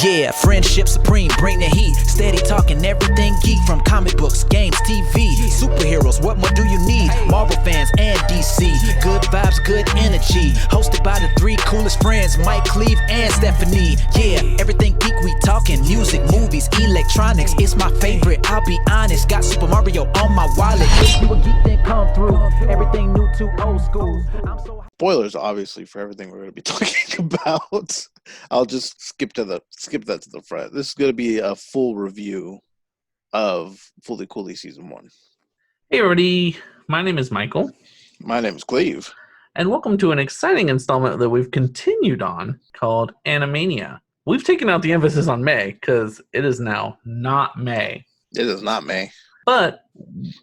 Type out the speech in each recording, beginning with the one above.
Yeah, friendship supreme, bring the heat. Steady talking everything geek, from comic books, games, TV, superheroes, what more do you need? Marvel fans and DC, good vibes, good energy. Hosted by the three coolest friends, Mike, Cleve, and Stephanie. Yeah, everything geek, we talking music, movies, electronics. It's my favorite, I'll be honest. Got Super Mario on my wallet. If you a geek, then come through. Everything new to old school. Spoilers, obviously, for everything we're going to be talking about. I'll just skip that to the front. This is going to be a full review of Fully Cooley Season 1. Hey everybody, my name is Michael. My name is Cleve. And welcome to an exciting installment that we've continued on called Animania. We've taken out the emphasis on May because it is now not May. It is not May. But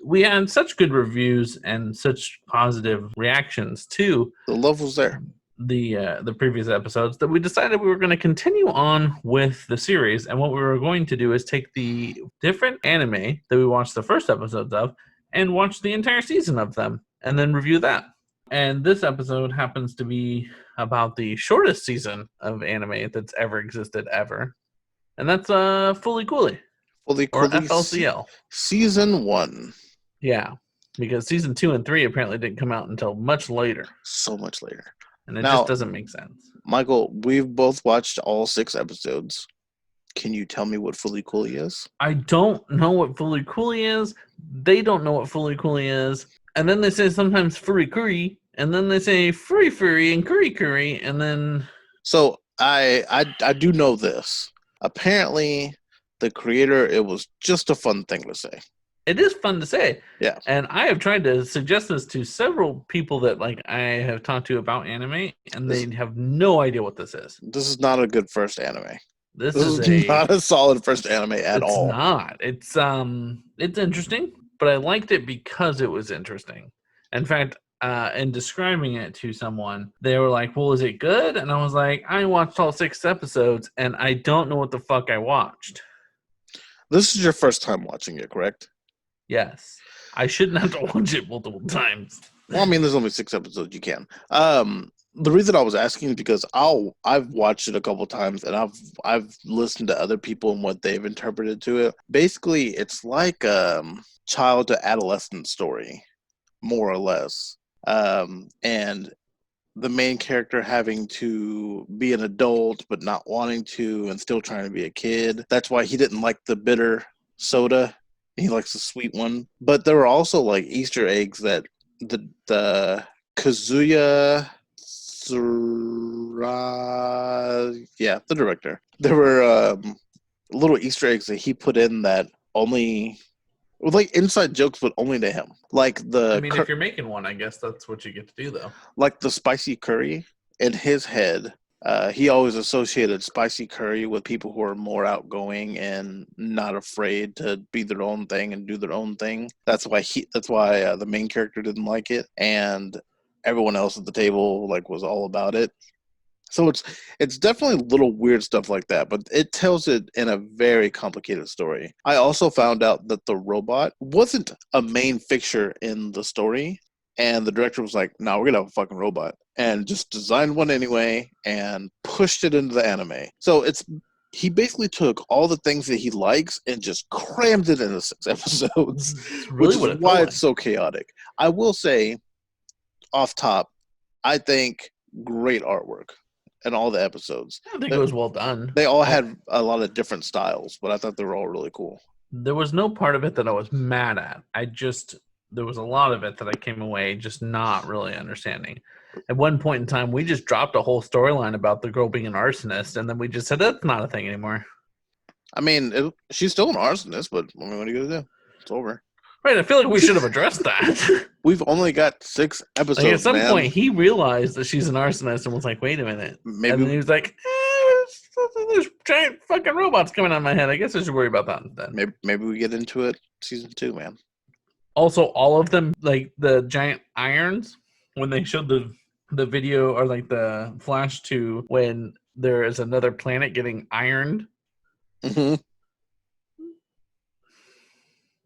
we had such good reviews and such positive reactions to the love was there. The previous episodes that we decided we were going to continue on with the series, and what we were going to do is take the different anime that we watched the first episodes of and watch the entire season of them and then review that. And this episode happens to be about the shortest season of anime that's ever existed ever, and that's Fully Cooley. Fully Or Cooley FLCL. Season 1. Yeah, because Season 2 and 3 apparently didn't come out until much later. So much later. And it just doesn't make sense. Michael, we've both watched all 6 episodes. Can you tell me what Fully Cooley is? I don't know what Fully Cooley is. They don't know what Fully Cooley is. And then they say sometimes Furry Curry. And then they say Furry Furry and Curry Curry. And then... So, I do know this. Apparently... the creator, it was just a fun thing to say. It is fun to say. Yeah. And I have tried to suggest this to several people that I have talked to about anime, and they have no idea what this is. This is not a good first anime. This is not a solid first anime at all. It's not. It's interesting, but I liked it because it was interesting. In fact, in describing it to someone, they were like, well, is it good? And I was like, I watched all 6 episodes, and I don't know what the fuck I watched. This is your first time watching it, correct? Yes. I shouldn't have to watch it multiple times. Well, I mean, there's only 6 episodes. You can. The reason I was asking is because I've watched it a couple times, and I've listened to other people and what they've interpreted to it. Basically, it's like a child to adolescent story, more or less. And the main character having to be an adult but not wanting to and still trying to be a kid. That's why he didn't like the bitter soda. He likes the sweet one. But there were also like Easter eggs that the Kazuya the director. There were little Easter eggs that he put in that only like inside jokes, but only to him. Like if you're making one, I guess that's what you get to do, though. Like the spicy curry, in his head, he always associated spicy curry with people who are more outgoing and not afraid to be their own thing and do their own thing. That's why the main character didn't like it, and everyone else at the table was all about it. So it's definitely little weird stuff like that, but it tells it in a very complicated story. I also found out that the robot wasn't a main fixture in the story, and the director was like, "No, we're gonna have a fucking robot," and just designed one anyway and pushed it into the anime. So he basically took all the things that he likes and just crammed it into 6 episodes, really which is why it's so chaotic. I will say, off top, I think great artwork. In all the episodes. I think it was well done. They all had a lot of different styles, but I thought they were all really cool. There was no part of it that I was mad at. There was a lot of it that I came away just not really understanding. At one point in time, we just dropped a whole storyline about the girl being an arsonist, and then we just said, that's not a thing anymore. I mean, she's still an arsonist, but what are you going to do? It's over. Right, I feel like we should have addressed that. We've only got 6 episodes, at some point, he realized that she's an arsonist and was like, wait a minute. And then he was like, there's giant fucking robots coming out of my head. I guess I should worry about that instead. Maybe we get into it Season 2, man. Also, all of them, like the giant irons, when they showed the video or like the flash to when there is another planet getting ironed. Mm-hmm.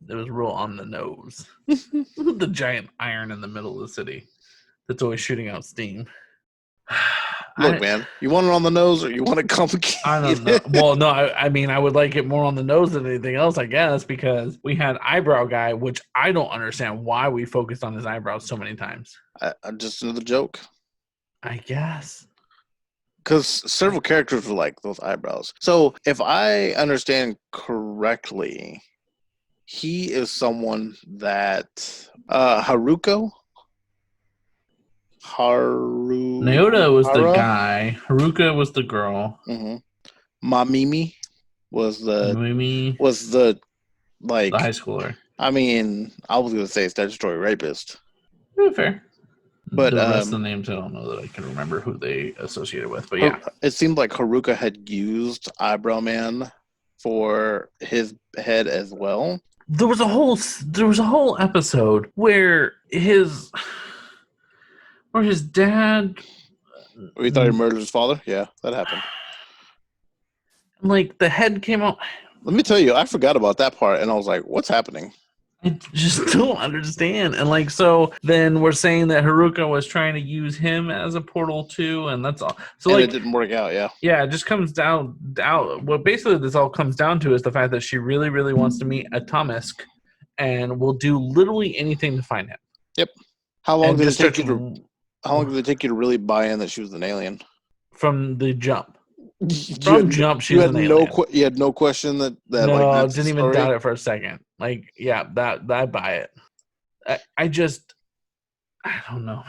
It was real on the nose. The giant iron in the middle of the city that's always shooting out steam. Look, man, you want it on the nose or you want it complicated? I don't know. Well, no, I mean, I would like it more on the nose than anything else, I guess, because we had eyebrow guy, which I don't understand why we focused on his eyebrows so many times. Just another joke. I guess. Because several characters were like those eyebrows. So if I understand correctly, he is someone that Naota was the guy. Haruka was the girl. Mm-hmm. Mamimi was the like the high schooler. I mean, I was gonna say statutory rapist. Fair. But the rest of the names, I don't know that I can remember who they associated with. But yeah, it seemed like Haruka had used Eyebrow Man for his head as well. There was a whole episode where his dad. We thought he murdered his father. Yeah, that happened. Like the head came out. Let me tell you, I forgot about that part, and I was like, "What's happening?" I just don't understand. And like, so then we're saying that Haruka was trying to use him as a portal too, and that's all. So and like, it didn't work out. Yeah. Yeah, it just comes down. What basically this all comes down to is the fact that she really, really wants to meet Atomisk, and will do literally anything to find him. Yep. How long did it take you to really buy in that she was an alien? From the jump. From jump, she was an alien. You had no question that no, like that's didn't even doubt it for a second. Like, yeah, that I buy it. I don't know.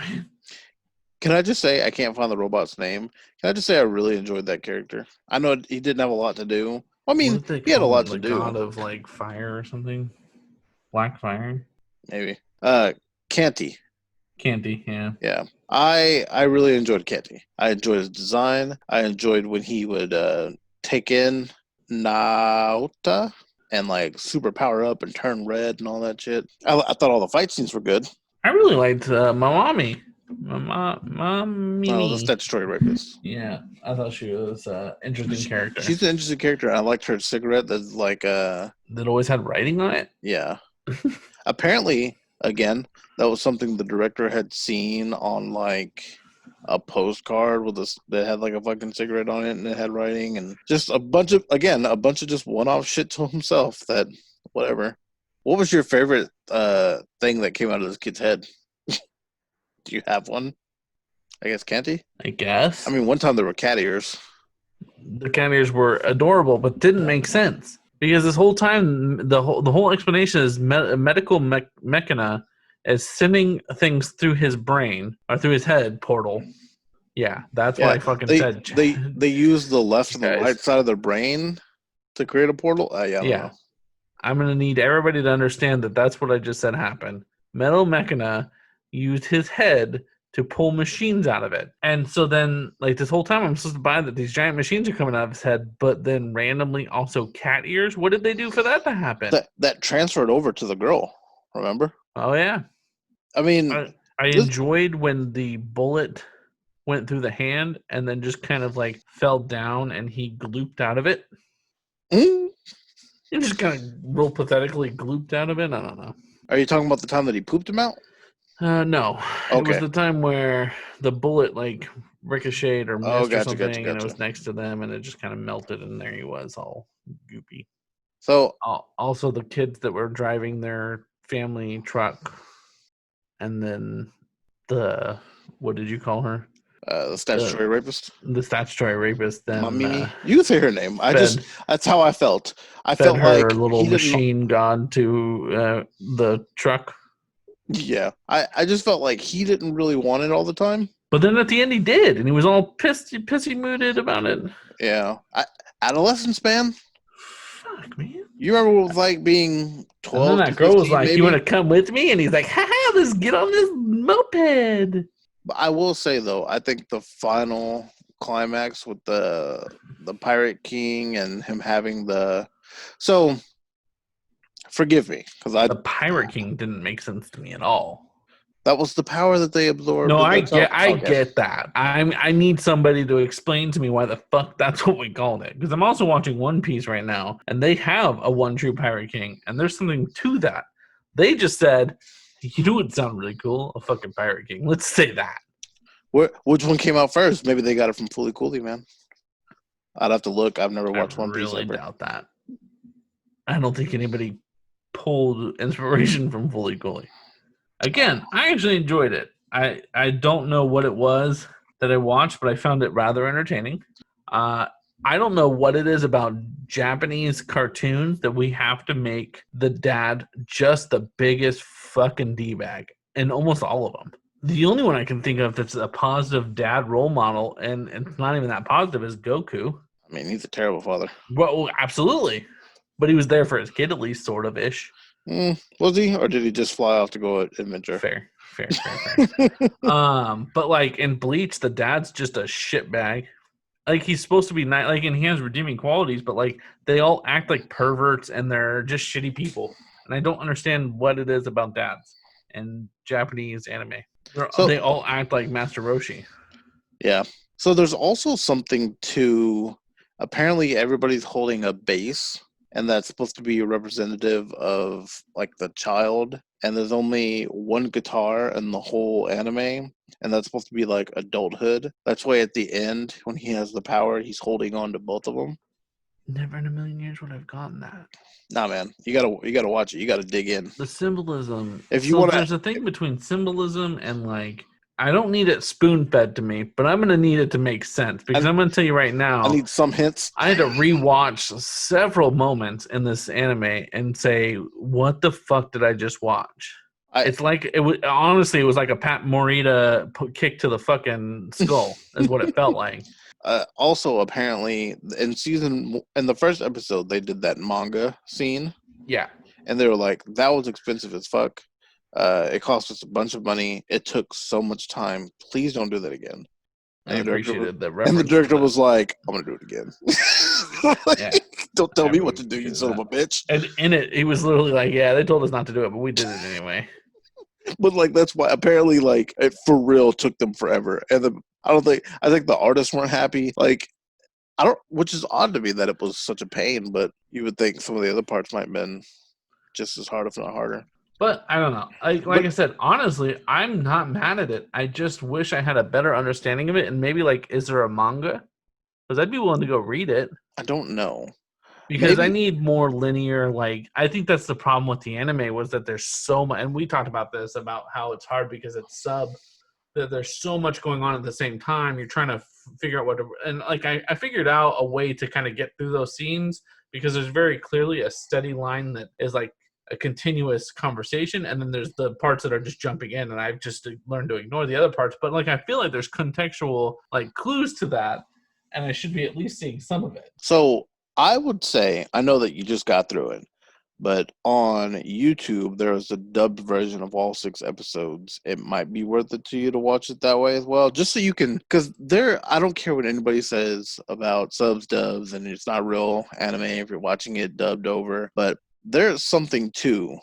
Can I just say I can't find the robot's name? Can I just say I really enjoyed that character? I know he didn't have a lot to do. I mean, he had a lot to do. God of like fire or something, black fire, maybe. Canty, yeah. Yeah. I really enjoyed Canty. I enjoyed his design. I enjoyed when he would take in Naota and like super power up and turn red and all that shit. I thought all the fight scenes were good. I really liked Mamami. Mamimi. Oh, the statutory rapist. Yeah, I thought she was an interesting character. She's an interesting character. I liked her cigarette that's like that always had writing on it. Yeah. Apparently, again, that was something the director had seen on like a postcard that had like a fucking cigarette on it and it had writing and just a bunch of just one-off shit to himself that whatever. What was your favorite thing that came out of this kid's head? Do you have one? I guess Canty? I guess. I mean, one time there were cat ears. The cat ears were adorable, but didn't make sense. Because this whole time, the whole explanation is medical mechana is sending things through his brain, or through his head portal. Yeah, that's why I fucking said. They use the left and the right side of their brain to create a portal? I don't know. I'm going to need everybody to understand that that's what I just said happened. Metal Mechana used his head to pull machines out of it. And so then, like, this whole time I'm supposed to buy that these giant machines are coming out of his head, but then randomly also cat ears? What did they do for that to happen? That transferred over to the girl, remember? Oh, yeah. I mean... I enjoyed when the bullet went through the hand and then just kind of, like, fell down and he glooped out of it. Mm. He just kind of real pathetically glooped out of it. I don't know. Are you talking about the time that he pooped him out? No. Okay. It was the time where the bullet like ricocheted or missed or something, and it was next to them, and it just kind of melted, and there he was, all goopy. So also the kids that were driving their family truck, and then what did you call her? The statutory rapist. The statutory rapist. Then you can say her name. That's how I felt. I felt her like little machine god to the truck. Yeah, I just felt like he didn't really want it all the time. But then at the end he did, and he was all pissy mooded about it. Yeah, adolescence, man. Fuck, man. You remember what it was like being 12? And then that girl was like, maybe? "You want to come with me?" And he's like, "Ha, let's get on this moped." But I will say though, I think the final climax with the Pirate King and him having forgive me, because the Pirate King didn't make sense to me at all. That was the power that they absorbed. No, I get that. I need somebody to explain to me why the fuck that's what we called it. Because I'm also watching One Piece right now, and they have a one true Pirate King, and there's something to that. They just said, "You know what would sound really cool? A fucking Pirate King. Let's say that." Which one came out first? Maybe they got it from Fully Cooley, man. I'd have to look. I've never watched One Piece really ever. doubt that. I don't think anybody pulled inspiration from Fully Cooley. Again, I actually enjoyed it. I don't know what it was that I watched, but I found it rather entertaining. I don't know what it is about Japanese cartoons that we have to make the dad just the biggest fucking D-bag in almost all of them. The only one I can think of that's a positive dad role model, and it's not even that positive, is Goku. I mean, he's a terrible father. Well, absolutely. But he was there for his kid, at least, sort of ish. Was he, or did he just fly off to go adventure? Fair. But like in Bleach, the dad's just a shitbag. Like he's supposed to be nice, like, and he has redeeming qualities, but like they all act like perverts and they're just shitty people. And I don't understand what it is about dads in Japanese anime. They all act like Master Roshi. Yeah. So there's also something to. Apparently, everybody's holding a bass, and that's supposed to be a representative of like the child. And there's only one guitar in the whole anime, and that's supposed to be like adulthood. That's why at the end, when he has the power, he's holding on to both of them. Never in a million years would I've gotten that. Nah, man, you gotta watch it. You gotta dig in. The symbolism. If you want, there's a thing between symbolism and like. I don't need it spoon-fed to me, but I'm going to need it to make sense because I'm going to tell you right now. I need some hints. I had to rewatch several moments in this anime and say, what the fuck did I just watch? It's like, it was honestly, it was like a Pat Morita kick to the fucking skull is what it felt like. Also, apparently, in the first episode, they did that manga scene. Yeah. And they were like, that was expensive as fuck. It cost us a bunch of money. It took so much time. Please don't do that again. I appreciated the reference. And the director was like, I'm going to do it again. Yeah. Don't tell me what to do, you son of a bitch. And in it, he was literally like, yeah, they told us not to do it, but we did it anyway. But like, that's why apparently like it for real took them forever. And I think the artists weren't happy. Like, which is odd to me that it was such a pain, but you would think some of the other parts might have been just as hard, if not harder. But I don't know. I said, honestly, I'm not mad at it. I just wish I had a better understanding of it. And maybe, like, is there a manga? Because I'd be willing to go read it. I don't know. Because I need more linear, like, I think that's the problem with the anime was that there's so much, and we talked about this, about how it's hard because it's that there's so much going on at the same time. You're trying to figure out and like, I figured out a way to kind of get through those scenes because there's very clearly a steady line that is like, a continuous conversation, and then there's the parts that are just jumping in, and I've just learned to ignore the other parts. But like I feel like there's contextual like clues to that, and I should be at least seeing some of it. So I would say, I know that you just got through it, but on YouTube there is a dubbed version of all 6 episodes. It might be worth it to you to watch it that way as well, just so you can, because I don't care what anybody says about subs, dubs, and it's not real anime if you're watching it dubbed over, but there's something to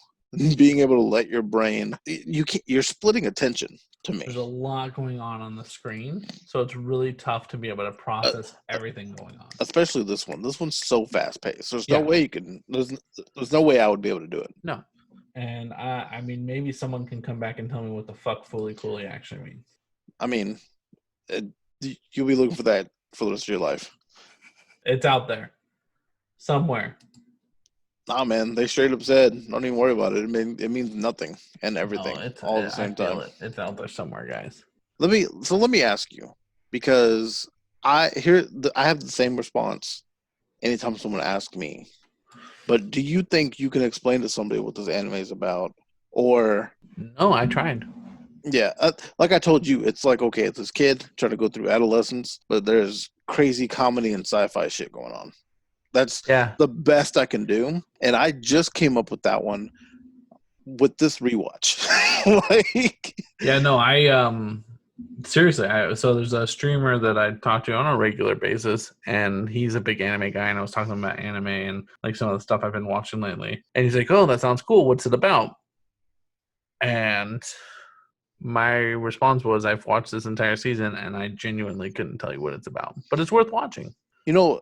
being able to let your brain. You're splitting attention to me. There's a lot going on the screen, so it's really tough to be able to process everything going on. Especially this one. This one's so fast paced. There's no way you can. There's no way I would be able to do it. No, and I mean, maybe someone can come back and tell me what the fuck Fully Cooley actually means. I mean, you'll be looking for that for the rest of your life. It's out there somewhere. Nah, man, they straight up said, don't even worry about it. It means nothing and everything all at the same time. It's out there somewhere, guys. Let me ask you, because I have the same response anytime someone asks me. But do you think you can explain to somebody what this anime is about? Or no, I tried. Yeah, like I told you, it's like, okay, it's this kid trying to go through adolescence, but there's crazy comedy and sci-fi shit going on. That's the best I can do. And I just came up with that one with this rewatch. Seriously, so there's a streamer that I talk to on a regular basis, and he's a big anime guy, and I was talking about anime and like some of the stuff I've been watching lately. And he's like, oh, that sounds cool. What's it about? And my response was, I've watched this entire season, and I genuinely couldn't tell you what it's about. But it's worth watching. You know,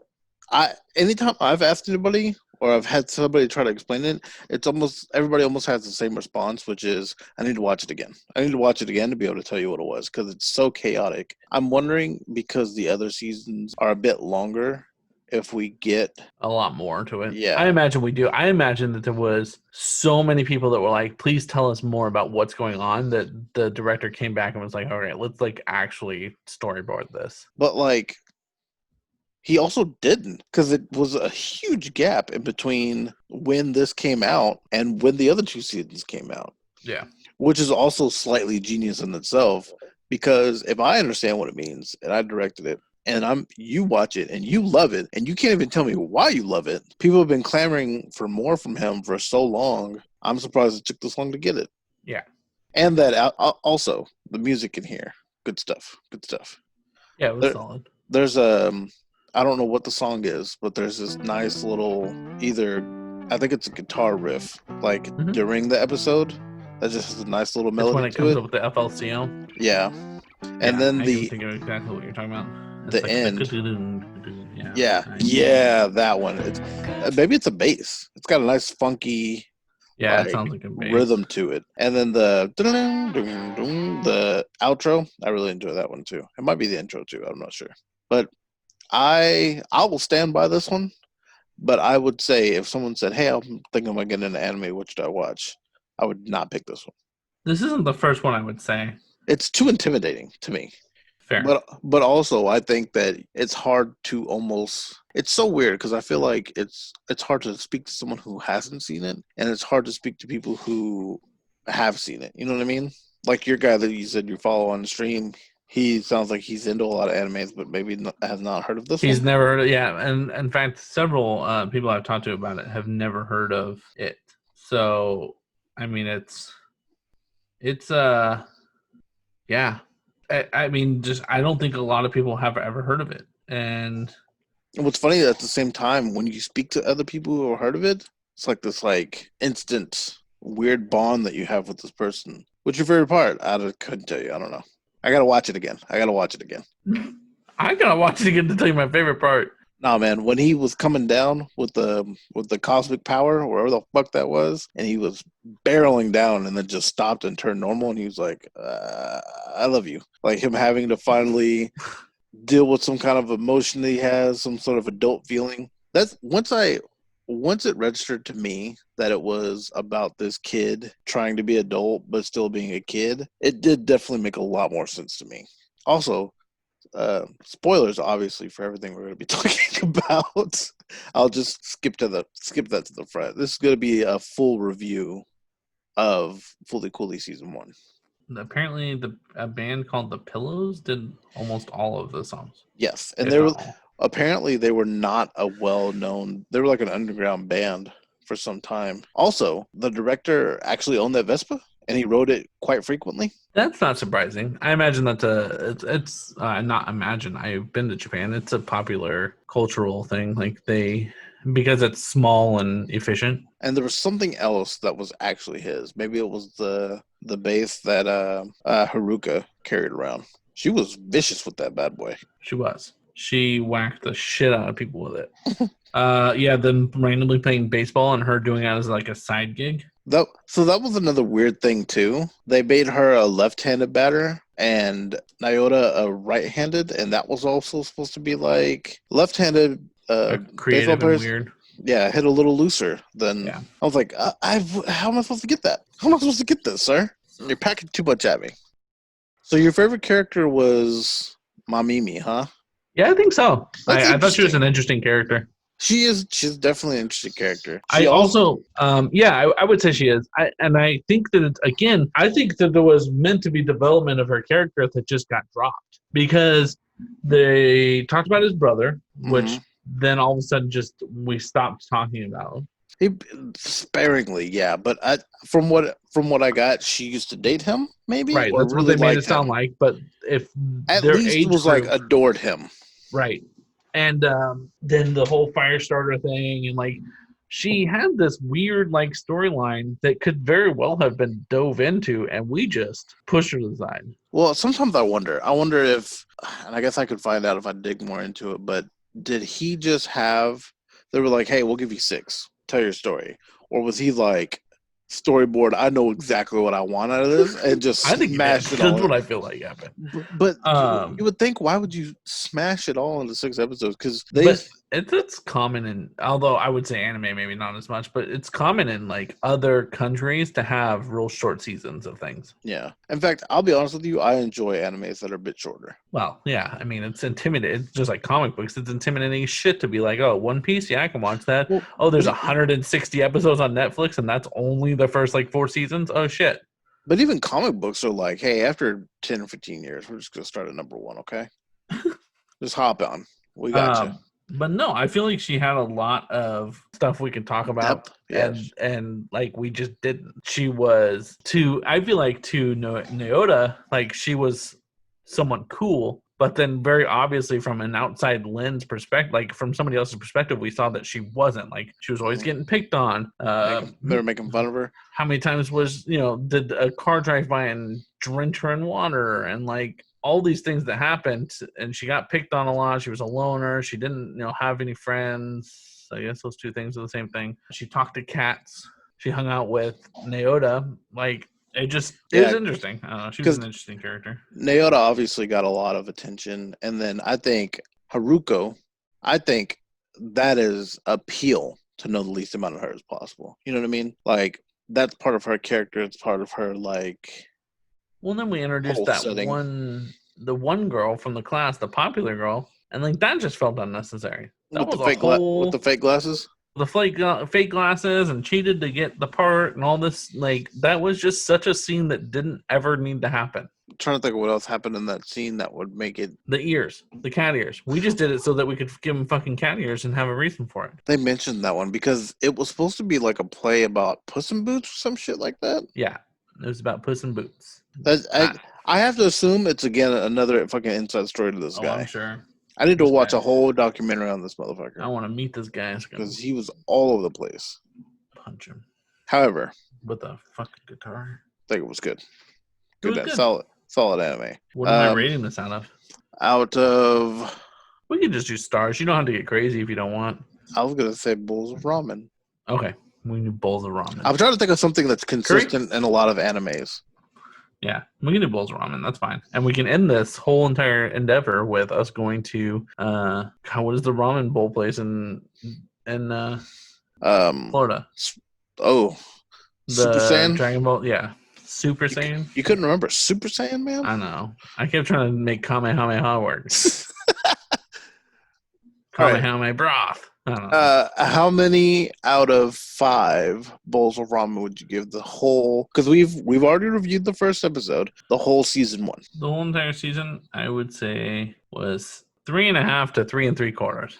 anytime I've asked anybody or I've had somebody try to explain it, it's almost everybody almost has the same response, which is, I need to watch it again. I need to watch it again to be able to tell you what it was because it's so chaotic. I'm wondering because the other seasons are a bit longer if we get a lot more to it. Yeah. I imagine we do. I imagine that there was so many people that were like, please tell us more about what's going on, that the director came back and was like, all right, let's like actually storyboard this. But like he also didn't, because it was a huge gap in between when this came out and when the other two seasons came out. Yeah. Which is also slightly genius in itself, because if I understand what it means and I directed it and you watch it and you love it and you can't even tell me why you love it, people have been clamoring for more from him for so long. I'm surprised it took this long to get it. Yeah. And that also the music in here, good stuff. Yeah, it was solid. There's I don't know what the song is, but there's this nice little I think it's a guitar riff, like during the episode. That just has a nice little melody. It's when it comes up with the FLCL. Yeah. And then I can think of exactly what you're talking about. It's the like end. Yeah, that one. It's maybe it's a bass. It's got a nice funky it sounds like a bass rhythm to it. And then the outro, I really enjoy that one too. It might be the intro too. I'm not sure. But I will stand by this one. But I would say if someone said, "Hey, I'm thinking I'm gonna get into anime, what should I watch?" I would not pick this one. This isn't the first one I would say. It's too intimidating to me. Fair. But also I think that it's hard to it's so weird because I feel like it's hard to speak to someone who hasn't seen it, and it's hard to speak to people who have seen it. You know what I mean? Like your guy that you said you follow on the stream, he sounds like he's into a lot of animes, but maybe has not heard of this one. He's never heard of it. Yeah, and in fact, several people I've talked to about it have never heard of it. So, I mean, it's yeah. I mean, just I don't think a lot of people have ever heard of it. And what's funny, at the same time, when you speak to other people who have heard of it, it's like this instant weird bond that you have with this person. What's your favorite part? I couldn't tell you. I don't know. I gotta watch it again. I gotta watch it again to tell you my favorite part. Nah, man, when he was coming down with the cosmic power, wherever the fuck that was, and he was barreling down and then just stopped and turned normal, and he was like, I love you. Like him having to finally deal with some kind of emotion that he has, some sort of adult feeling. That's once it registered to me that it was about this kid trying to be adult but still being a kid, it did definitely make a lot more sense to me. Also, spoilers obviously for everything we're going to be talking about. I'll just skip that to the front. This is going to be a full review of Fully Cooley season 1. Apparently a band called The Pillows did almost all of the songs. Yes, and they were not a well-known, they were like an underground band for some time. Also, the director actually owned that Vespa, and he rode it quite frequently. That's not surprising. I imagine that it's not imagine. I've been to Japan. It's a popular cultural thing. Like because it's small and efficient. And there was something else that was actually his. Maybe it was the bass that Haruka carried around. She was vicious with that bad boy. She was. She whacked the shit out of people with it. Then randomly playing baseball and her doing it as like a side gig. So that was another weird thing too. They made her a left-handed batter and Nyota a right-handed, and that was also supposed to be like left-handed creative and weird. Yeah, hit a little looser than. Yeah. I was like, how am I supposed to get that? How am I supposed to get this, sir? You're packing too much at me. So your favorite character was Mamimi, huh? Yeah, I think so. I thought she was an interesting character. She's definitely an interesting character. I would say she is. I think that I think that there was meant to be development of her character that just got dropped because they talked about his brother, which then all of a sudden we stopped talking about him. Sparingly, yeah, but from what I got, she used to date him, maybe. Right, that's really what they made it sound like. But if at least it was like adored him, right? And then the whole Firestarter thing, and like she had this weird like storyline that could very well have been dove into, and we just pushed her to the side. Well, sometimes I wonder if, and I guess I could find out if I dig more into it, but did he just have They were like, "Hey, we'll give you 6. Tell your story." Or was he like, "Storyboard, I know exactly what I want out of this," and just I think he did. smashed it That's all? what I feel like happened. But you would think, why would you smash it all into 6 episodes? Because But it's common in, although I would say anime maybe not as much, but it's common in like other countries to have real short seasons of things. Yeah. In fact, I'll be honest with you, I enjoy animes that are a bit shorter. Well, yeah, I mean it's intimidating. It's just like comic books. It's intimidating as shit to be like, oh, One Piece, yeah, I can watch that. Well, Oh, there's 160 episodes on Netflix, and that's only the first like 4 seasons. Oh shit. but even comic books are like, hey, after 10 or 15 years, we're just gonna start at number 1, okay? Just hop on. We got you. But no, I feel like she had a lot of stuff we could talk about. Depth, yes. And like we just didn't. She was I feel like to Naota, like she was someone cool, but then very obviously from an outside lens perspective, like from somebody else's perspective, we saw that she wasn't. Like she was always getting picked on. They were making fun of her. How many times did a car drive by and drench her in water, and like all these things that happened, and she got picked on a lot. She was a loner. She didn't, have any friends. I guess those two things are the same thing. She talked to cats. She hung out with Naota. Like it was interesting. I don't know. She was an interesting character. Naota obviously got a lot of attention, and then I think Haruko. I think that is appeal to know the least amount of her as possible. You know what I mean? Like that's part of her character. It's part of her like. Well, then we introduced the one girl from the class, the popular girl, and like that just felt unnecessary. That with was the fake glasses. The fake glasses and cheated to get the part and all this. Like that was just such a scene that didn't ever need to happen. I'm trying to think of what else happened in that scene that would make it. The cat ears. We just did it so that we could give him fucking cat ears and have a reason for it. They mentioned that one because it was supposed to be like a play about Puss in Boots or some shit like that. Yeah, it was about Puss in Boots. I have to assume it's again another fucking inside story to this guy. I'm sure. I need to watch a whole documentary on this motherfucker. I want to meet this guy because he was all over the place. Punch him. However, with a fucking guitar. I think it was good. Good. Solid anime. What am I rating this out of? Out of. We can just do stars. You don't have to get crazy if you don't want. I was gonna say bowls of ramen. Okay, we need bowls of ramen. I'm trying to think of something that's consistent in a lot of animes. Yeah, we can do bowls of ramen. That's fine. And we can end this whole entire endeavor with us going to what is the ramen bowl place in Florida? Oh, Super Saiyan? Dragon Ball, yeah. Super Saiyan? You couldn't remember Super Saiyan, man? I know. I kept trying to make Kamehameha work. Kamehameha broth. I don't know. How many out of 5 bowls of ramen would you give the whole? Because we've already reviewed the first episode, the whole season 1. The whole entire season, I would say, was 3.5 to 3 3/4.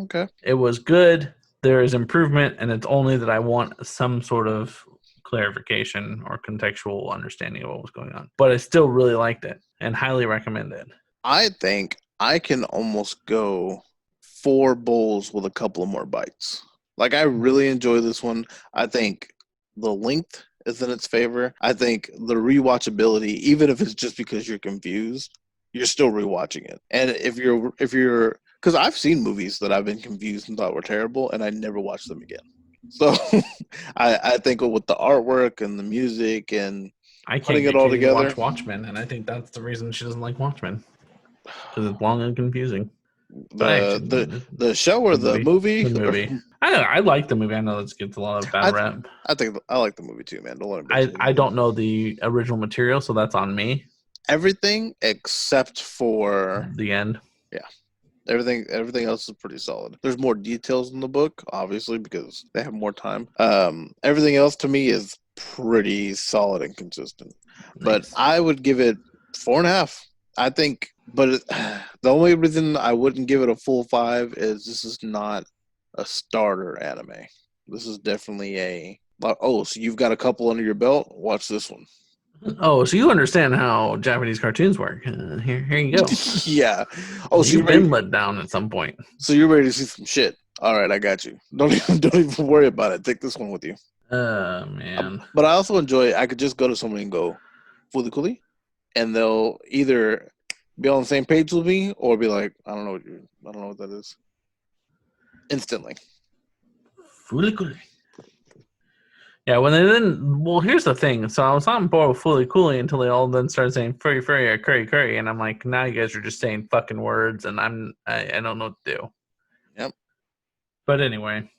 Okay. It was good. There is improvement, and it's only that I want some sort of clarification or contextual understanding of what was going on. But I still really liked it and highly recommend it. I think I can almost go 4 bowls with a couple of more bites. Like, I really enjoy this one. I think the length is in its favor. I think the rewatchability, even if it's just because you're confused, you're still rewatching it. And if you're, because I've seen movies that I've been confused and thought were terrible, and I never watched them again. So I think with the artwork and the music and putting it all together. Watch Watchmen, and I think that's the reason she doesn't like Watchmen, because it's long and confusing. The show or the movie? The movie. I like the movie. I know this gets a lot of bad rap. I think I like the movie too, man. Don't let me. I don't know the original material, so that's on me. Everything except for the end. Yeah. Everything else is pretty solid. There's more details in the book, obviously, because they have more time. Everything else to me is pretty solid and consistent. Nice. But I would give it 4.5. I think, but the only reason I wouldn't give it a full 5 is this is not a starter anime. This is definitely so you've got a couple under your belt? Watch this one. Oh, so you understand how Japanese cartoons work. Here you go. Yeah. Oh, so you've been let down at some point. So you're ready to see some shit. All right, I got you. Don't even worry about it. Take this one with you. Man. But I also enjoy, I could just go to somebody and go, Fudukuli, and they'll either be on the same page with me or be like, I don't know what that is. instantly. Fully Cooley. Yeah, when they then, well, here's the thing. So I was on board with Fully Cooley until they all then started saying furry, furry, or curry, curry, and I'm like, now you guys are just saying fucking words, and I don't know what to do. Yep. But anyway,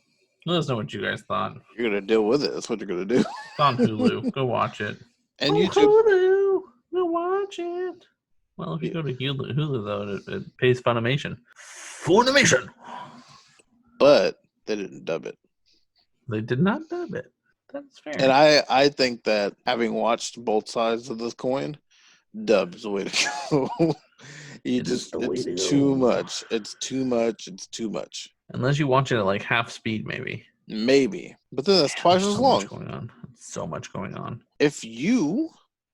let us know what you guys thought. You're gonna deal with it. That's what you're gonna do. It's on Hulu. Go watch it. And on YouTube. Hulu. Go watch it. Well, if you go to Hulu though, it pays Funimation. Funimation. But they didn't dub it. They did not dub it. That's fair. And I think that having watched both sides of this coin, dub's the way to go. It's too much. It's too much. It's too much. Unless you watch it at like half speed, maybe. Maybe. But then that's twice as long. Much going on. So much going on. If you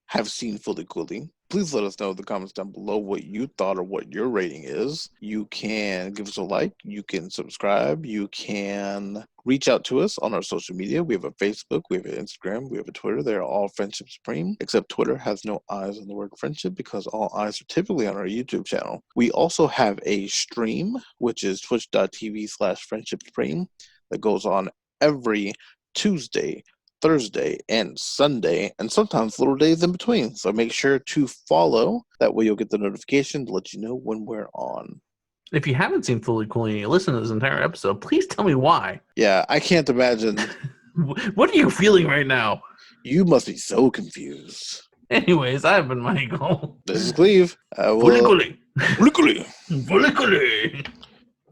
have seen Fully Cooley, please let us know in the comments down below what you thought or what your rating is. You can give us a like. You can subscribe. You can reach out to us on our social media. We have a Facebook. We have an Instagram. We have a Twitter. They're all Friendship Supreme, except Twitter has no eyes on the word friendship because all eyes are typically on our YouTube channel. We also have a stream, which is twitch.tv/Friendship Supreme that goes on every Tuesday, Thursday, and Sunday, and sometimes little days in between. So make sure to follow. That way you'll get the notification to let you know when we're on. If you haven't seen Fully Cooley and you listen to this entire episode, please tell me why. Yeah, I can't imagine. What are you feeling right now? You must be so confused. Anyways, I've been Michael. This is Cleve. Fully Cooley. Fully Cooley. Fully Cooley.